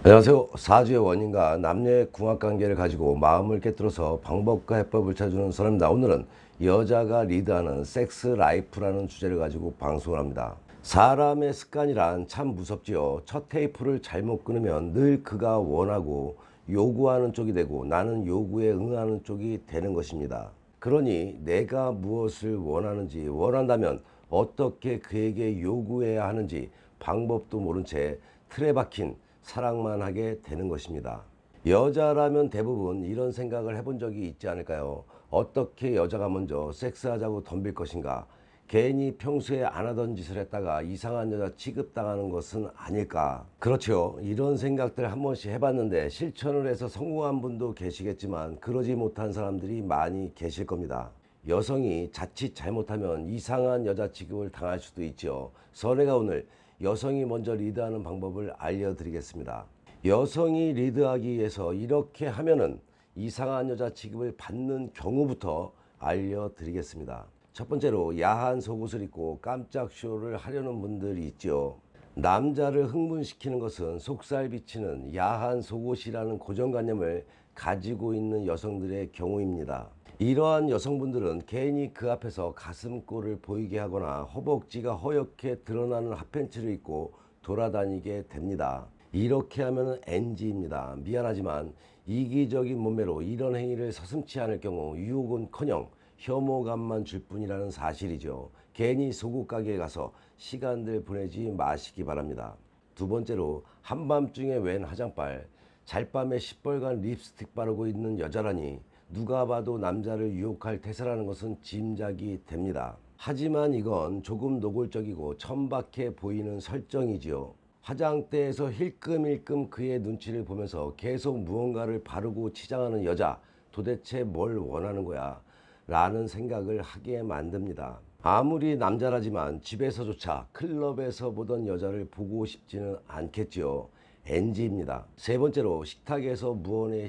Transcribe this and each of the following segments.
안녕하세요. 사주의 원인과 남녀의 궁합관계를 가지고 마음을 깨뜨려서 방법과 해법을 찾아주는 사람입니다. 오늘은 여자가 리드하는 섹스 라이프라는 주제를 가지고 방송을 합니다. 사람의 습관이란 참 무섭지요. 첫 테이프를 잘못 끊으면 늘 그가 원하고 요구하는 쪽이 되고 나는 요구에 응하는 쪽이 되는 것입니다. 그러니 내가 무엇을 원한다면 어떻게 그에게 요구해야 하는지 방법도 모른 채 틀에 박힌 사랑만 하게 되는 것입니다. 여자라면 대부분 이런 생각을 해본 적이 있지 않을까요? 어떻게 여자가 먼저 섹스하자고 덤빌 것인가? 괜히 평소에 안 하던 짓을 했다가 이상한 여자 취급당하는 것은 아닐까? 그렇죠. 이런 생각들 한 번씩 해봤는데 실천을 해서 성공한 분도 계시겠지만 그러지 못한 사람들이 많이 계실 겁니다. 여성이 자칫 잘못하면 이상한 여자 취급을 당할 수도 있죠. 설레가 오늘 여성이 먼저 리드하는 방법을 알려드리겠습니다. 여성이 리드하기 위해서 이렇게 하면은 이상한 여자 취급을 받는 경우부터 알려드리겠습니다. 첫 번째로 야한 속옷을 입고 깜짝 쇼를 하려는 분들이 있죠. 남자를 흥분시키는 것은 속살 비치는 야한 속옷이라는 고정관념을 가지고 있는 여성들의 경우입니다. 이러한 여성분들은 괜히 그 앞에서 가슴골을 보이게 하거나 허벅지가 허옇게 드러나는 핫팬츠를 입고 돌아다니게 됩니다. 이렇게 하면 NG입니다. 미안하지만 이기적인 몸매로 이런 행위를 서슴지 않을 경우 유혹은커녕 혐오감만 줄 뿐이라는 사실이죠. 괜히 속옷 가게에 가서 시간들 보내지 마시기 바랍니다. 두 번째로 한밤중에 웬 화장빨, 잘밤에 시뻘건 립스틱 바르고 있는 여자라니 누가 봐도 남자를 유혹할 태세라는 것은 짐작이 됩니다. 하지만 이건 조금 노골적이고 천박해 보이는 설정이지요. 화장대에서 힐끔힐끔 그의 눈치를 보면서 계속 무언가를 바르고 치장하는 여자, 도대체 뭘 원하는 거야? 라는 생각을 하게 만듭니다. 아무리 남자라지만 집에서조차 클럽에서 보던 여자를 보고 싶지는 않겠지요. NG입니다. 세 번째로 식탁에서 무언의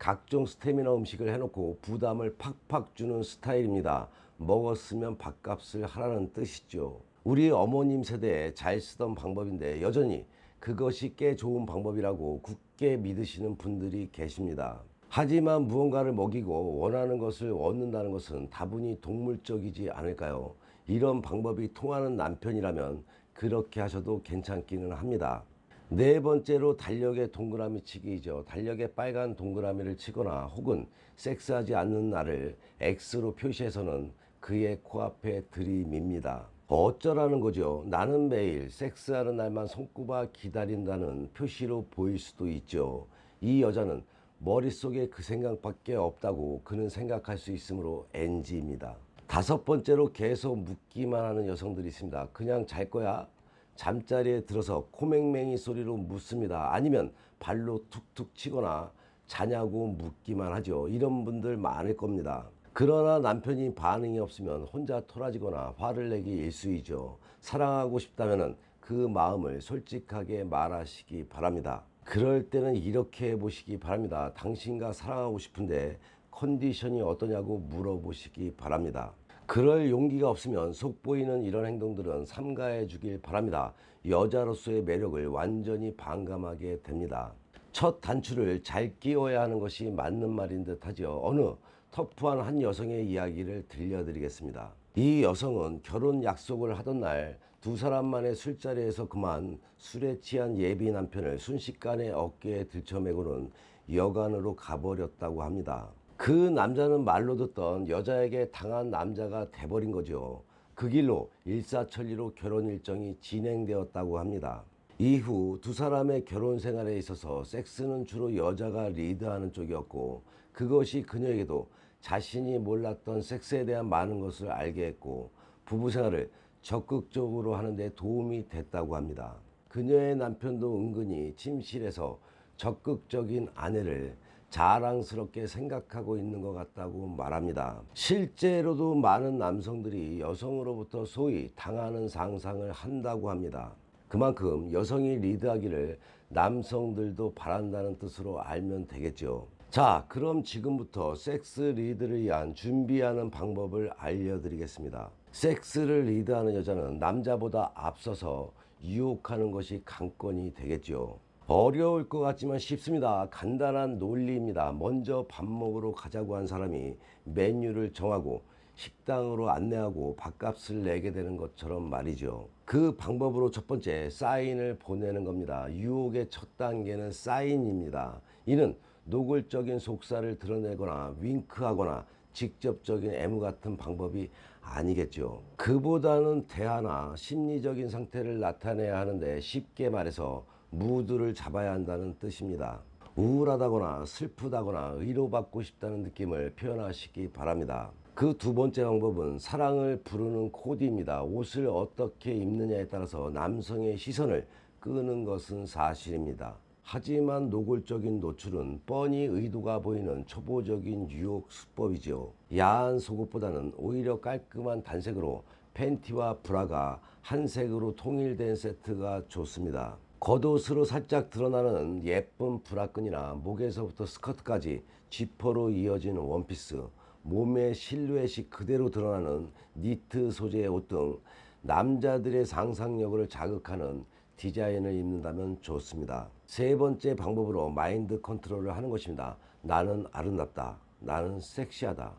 각종 스테미너 음식을 해놓고 부담을 팍팍 주는 스타일입니다. 먹었으면 밥값을 하라는 뜻이죠. 우리 어머님 세대에 잘 쓰던 방법인데 여전히 그것이 꽤 좋은 방법이라고 굳게 믿으시는 분들이 계십니다. 하지만 무언가를 먹이고 원하는 것을 얻는다는 것은 다분히 동물적이지 않을까요? 이런 방법이 통하는 남편이라면 그렇게 하셔도 괜찮기는 합니다. 네 번째로 달력에 동그라미 치기이죠. 달력에 빨간 동그라미를 치거나 혹은 섹스하지 않는 날을 X로 표시해서는 그의 코앞에 들이밉니다. 어쩌라는 거죠. 나는 매일 섹스하는 날만 손꼽아 기다린다는 표시로 보일 수도 있죠. 이 여자는 머릿속에 그 생각밖에 없다고 그는 생각할 수 있으므로 NG입니다. 다섯 번째로 계속 묻기만 하는 여성들이 있습니다. 그냥 잘 거야? 잠자리에 들어서 코맹맹이 소리로 묻습니다. 아니면 발로 툭툭 치거나 자냐고 묻기만 하죠. 이런 분들 많을 겁니다. 그러나 남편이 반응이 없으면 혼자 토라지거나 화를 내기 일쑤이죠. 사랑하고 싶다면 그 마음을 솔직하게 말하시기 바랍니다. 그럴 때는 이렇게 해보시기 바랍니다. 당신과 사랑하고 싶은데 컨디션이 어떠냐고 물어보시기 바랍니다. 그럴 용기가 없으면 속보이는 이런 행동들은 삼가해 주길 바랍니다. 여자로서의 매력을 완전히 반감하게 됩니다. 첫 단추를 잘 끼워야 하는 것이 맞는 말인 듯 하죠. 어느 터프한 한 여성의 이야기를 들려드리겠습니다. 이 여성은 결혼 약속을 하던 날 두 사람만의 술자리에서 그만 술에 취한 예비 남편을 순식간에 어깨에 들쳐매고는 여관으로 가버렸다고 합니다. 그 남자는 말로 듣던 여자에게 당한 남자가 돼버린 거죠. 그 길로 일사천리로 결혼 일정이 진행되었다고 합니다. 이후 두 사람의 결혼 생활에 있어서 섹스는 주로 여자가 리드하는 쪽이었고 그것이 그녀에게도 자신이 몰랐던 섹스에 대한 많은 것을 알게 했고 부부 생활을 적극적으로 하는 데 도움이 됐다고 합니다. 그녀의 남편도 은근히 침실에서 적극적인 아내를 자랑스럽게 생각하고 있는 것 같다고 말합니다. 실제로도 많은 남성들이 여성으로부터 소위 당하는 상상을 한다고 합니다. 그만큼 여성이 리드하기를 남성들도 바란다는 뜻으로 알면 되겠죠. 자, 그럼 지금부터 섹스 리드를 위한 준비하는 방법을 알려드리겠습니다. 섹스를 리드하는 여자는 남자보다 앞서서 유혹하는 것이 관건이 되겠죠. 어려울 것 같지만 쉽습니다. 간단한 논리입니다. 먼저 밥 먹으러 가자고 한 사람이 메뉴를 정하고 식당으로 안내하고 밥값을 내게 되는 것처럼 말이죠. 그 방법으로 첫 번째 사인을 보내는 겁니다. 유혹의 첫 단계는 사인입니다. 이는 노골적인 속사를 드러내거나 윙크하거나 직접적인 애무 같은 방법이 아니겠죠. 그보다는 대화나 심리적인 상태를 나타내야 하는데 쉽게 말해서 무드를 잡아야 한다는 뜻입니다. 우울하다거나 슬프다거나 위로받고 싶다는 느낌을 표현하시기 바랍니다. 그 두 번째 방법은 사랑을 부르는 코드입니다. 옷을 어떻게 입느냐에 따라서 남성의 시선을 끄는 것은 사실입니다. 하지만 노골적인 노출은 뻔히 의도가 보이는 초보적인 유혹 수법이죠. 야한 속옷보다는 오히려 깔끔한 단색으로 팬티와 브라가 한 색으로 통일된 세트가 좋습니다. 겉옷으로 살짝 드러나는 예쁜 브라끈이나 목에서부터 스커트까지 지퍼로 이어진 원피스, 몸의 실루엣이 그대로 드러나는 니트 소재의 옷 등 남자들의 상상력을 자극하는 디자인을 입는다면 좋습니다. 세 번째 방법으로 마인드 컨트롤을 하는 것입니다. 나는 아름답다. 나는 섹시하다.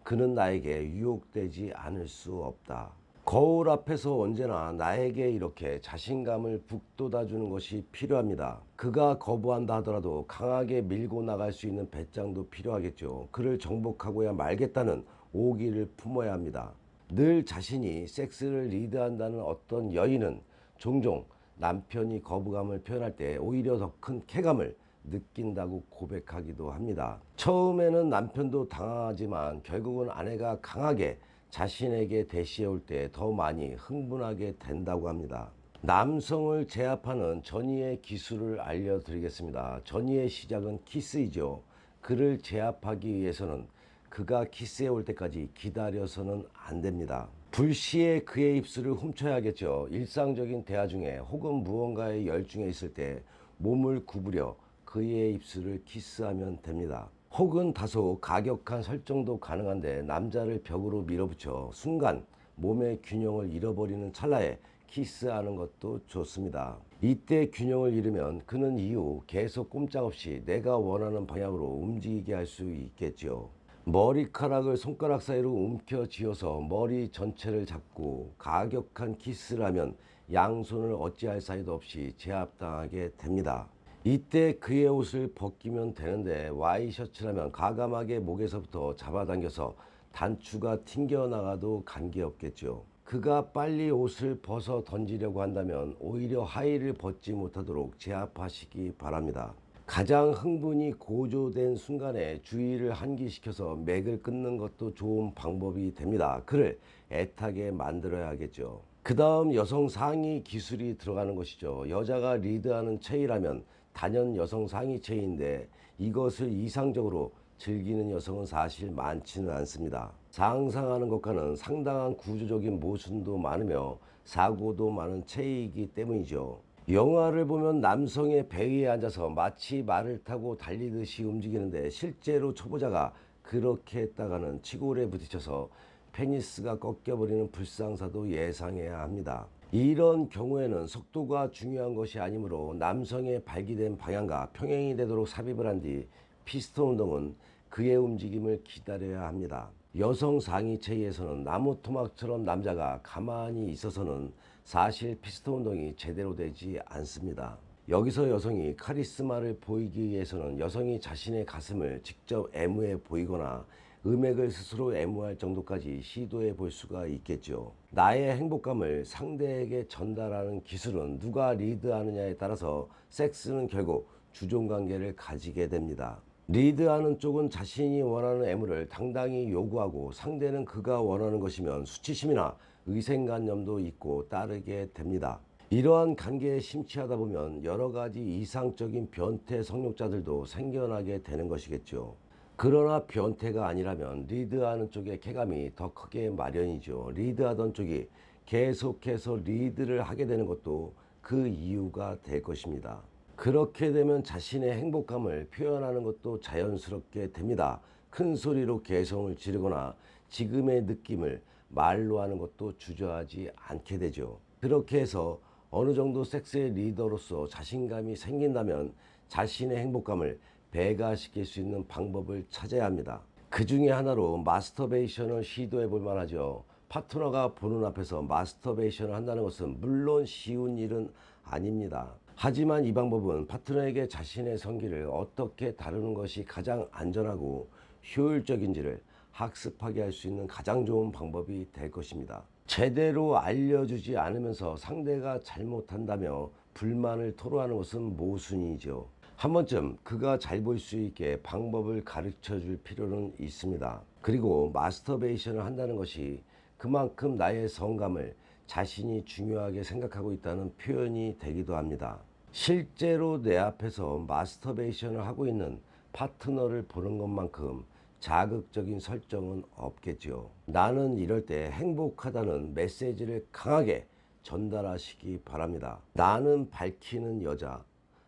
그는 나에게 유혹되지 않을 수 없다. 거울 앞에서 언제나 나에게 이렇게 자신감을 북돋아주는 것이 필요합니다. 그가 거부한다 하더라도 강하게 밀고 나갈 수 있는 배짱도 필요하겠죠. 그를 정복하고야 말겠다는 오기를 품어야 합니다. 늘 자신이 섹스를 리드한다는 어떤 여인은 종종 남편이 거부감을 표현할 때 오히려 더 큰 쾌감을 느낀다고 고백하기도 합니다. 처음에는 남편도 당황하지만 결국은 아내가 강하게 자신에게 대시해 올 때 더 많이 흥분하게 된다고 합니다. 남성을 제압하는 전이의 기술을 알려드리겠습니다. 전이의 시작은 키스이죠. 그를 제압하기 위해서는 그가 키스해 올 때까지 기다려서는 안 됩니다. 불시에 그의 입술을 훔쳐야겠죠. 일상적인 대화 중에 혹은 무언가에 열중해 있을 때 몸을 구부려 그의 입술을 키스하면 됩니다. 혹은 다소 가격한 설정도 가능한데 남자를 벽으로 밀어붙여 순간 몸의 균형을 잃어버리는 찰나에 키스하는 것도 좋습니다. 이때 균형을 잃으면 그는 이후 계속 꼼짝없이 내가 원하는 방향으로 움직이게 할 수 있겠죠. 머리카락을 손가락 사이로 움켜쥐어서 머리 전체를 잡고 가격한 키스를 하면 양손을 어찌할 사이도 없이 제압당하게 됩니다. 이때 그의 옷을 벗기면 되는데 와이셔츠라면 과감하게 목에서부터 잡아당겨서 단추가 튕겨나가도 관계없겠죠. 그가 빨리 옷을 벗어 던지려고 한다면 오히려 하의를 벗지 못하도록 제압하시기 바랍니다. 가장 흥분이 고조된 순간에 주의를 환기시켜서 맥을 끊는 것도 좋은 방법이 됩니다. 그를 애타게 만들어야겠죠. 그 다음 여성 상의 기술이 들어가는 것이죠. 여자가 리드하는 체이라면 단연 여성 상의 체이인데 이것을 이상적으로 즐기는 여성은 사실 많지는 않습니다. 상상하는 것과는 상당한 구조적인 모순도 많으며 사고도 많은 체이이기 때문이죠. 영화를 보면 남성의 배 위에 앉아서 마치 말을 타고 달리듯이 움직이는데 실제로 초보자가 그렇게 했다가는 치골에 부딪혀서 페니스가 꺾여버리는 불상사도 예상해야 합니다. 이런 경우에는 속도가 중요한 것이 아니므로 남성의 발기된 방향과 평행이 되도록 삽입을 한 뒤 피스톤 운동은 그의 움직임을 기다려야 합니다. 여성 상의 체에서는 나무 토막처럼 남자가 가만히 있어서는 사실 피스톤 운동이 제대로 되지 않습니다. 여기서 여성이 카리스마를 보이기 위해서는 여성이 자신의 가슴을 직접 애무해 보이거나 음액을 스스로 애무할 정도까지 시도해 볼 수가 있겠죠. 나의 행복감을 상대에게 전달하는 기술은 누가 리드하느냐에 따라서 섹스는 결국 주종관계를 가지게 됩니다. 리드하는 쪽은 자신이 원하는 애무를 당당히 요구하고 상대는 그가 원하는 것이면 수치심이나 의생관념도 있고 따르게 됩니다. 이러한 관계에 심취하다 보면 여러 가지 이상적인 변태 성욕자들도 생겨나게 되는 것이겠죠. 그러나 변태가 아니라면 리드하는 쪽의 쾌감이 더 크게 마련이죠. 리드하던 쪽이 계속해서 리드를 하게 되는 것도 그 이유가 될 것입니다. 그렇게 되면 자신의 행복감을 표현하는 것도 자연스럽게 됩니다. 큰 소리로 개성을 지르거나 지금의 느낌을 말로 하는 것도 주저하지 않게 되죠. 그렇게 해서 어느 정도 섹스의 리더로서 자신감이 생긴다면 자신의 행복감을 배가시킬 수 있는 방법을 찾아야 합니다. 그 중에 하나로 마스터베이션을 시도해 볼 만하죠. 파트너가 보는 앞에서 마스터베이션을 한다는 것은 물론 쉬운 일은 아닙니다. 하지만 이 방법은 파트너에게 자신의 성기를 어떻게 다루는 것이 가장 안전하고 효율적인지를 학습하게 할 수 있는 가장 좋은 방법이 될 것입니다. 제대로 알려주지 않으면서 상대가 잘못한다며 불만을 토로하는 것은 모순이죠. 한 번쯤 그가 잘 볼 수 있게 방법을 가르쳐 줄 필요는 있습니다. 그리고 마스터베이션을 한다는 것이 그만큼 나의 성감을 자신이 중요하게 생각하고 있다는 표현이 되기도 합니다. 실제로 내 앞에서 마스터베이션을 하고 있는 파트너를 보는 것만큼 자극적인 설정은 없겠죠. 나는 이럴 때 행복하다는 메시지를 강하게 전달하시기 바랍니다. 나는 밝히는 여자,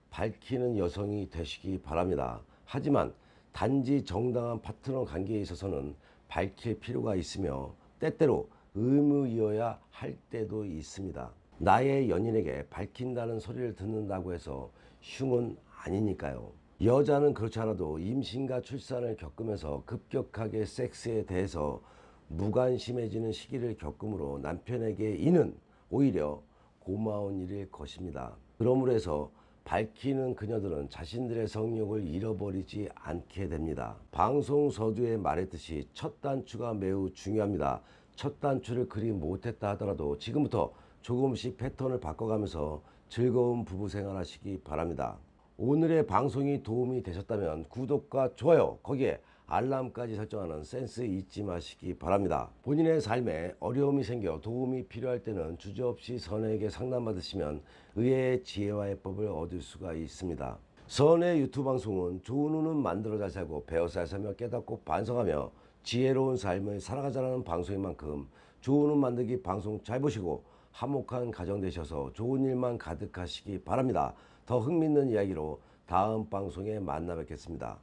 밝히는 여성이 되시기 바랍니다. 하지만 단지 정당한 파트너 관계에 있어서는 밝힐 필요가 있으며 때때로 의무이어야 할 때도 있습니다. 나의 연인에게 밝힌다는 소리를 듣는다고 해서 흉은 아니니까요. 여자는 그렇지 않아도 임신과 출산을 겪으면서 급격하게 섹스에 대해서 무관심해지는 시기를 겪으므로 남편에게 이는 오히려 고마운 일일 것입니다. 그러므로 해서 밝히는 그녀들은 자신들의 성욕을 잃어버리지 않게 됩니다. 방송 서두에 말했듯이 첫 단추가 매우 중요합니다. 첫 단추를 그리 못했다 하더라도 지금부터 조금씩 패턴을 바꿔가면서 즐거운 부부 생활 하시기 바랍니다. 오늘의 방송이 도움이 되셨다면 구독과 좋아요, 거기에 알람까지 설정하는 센스 잊지 마시기 바랍니다. 본인의 삶에 어려움이 생겨 도움이 필요할 때는 주저없이 선혜에게 상담받으시면 의외의 지혜와 해법을 얻을 수가 있습니다. 선의 유튜브 방송은 좋은 후는 만들어 잘 살고 배워 잘 살며 깨닫고 반성하며 지혜로운 삶을 살아가자는 방송인 만큼 좋은 후 만들기 방송 잘 보시고 화목한 가정 되셔서 좋은 일만 가득하시기 바랍니다. 더 흥미있는 이야기로 다음 방송에 만나 뵙겠습니다.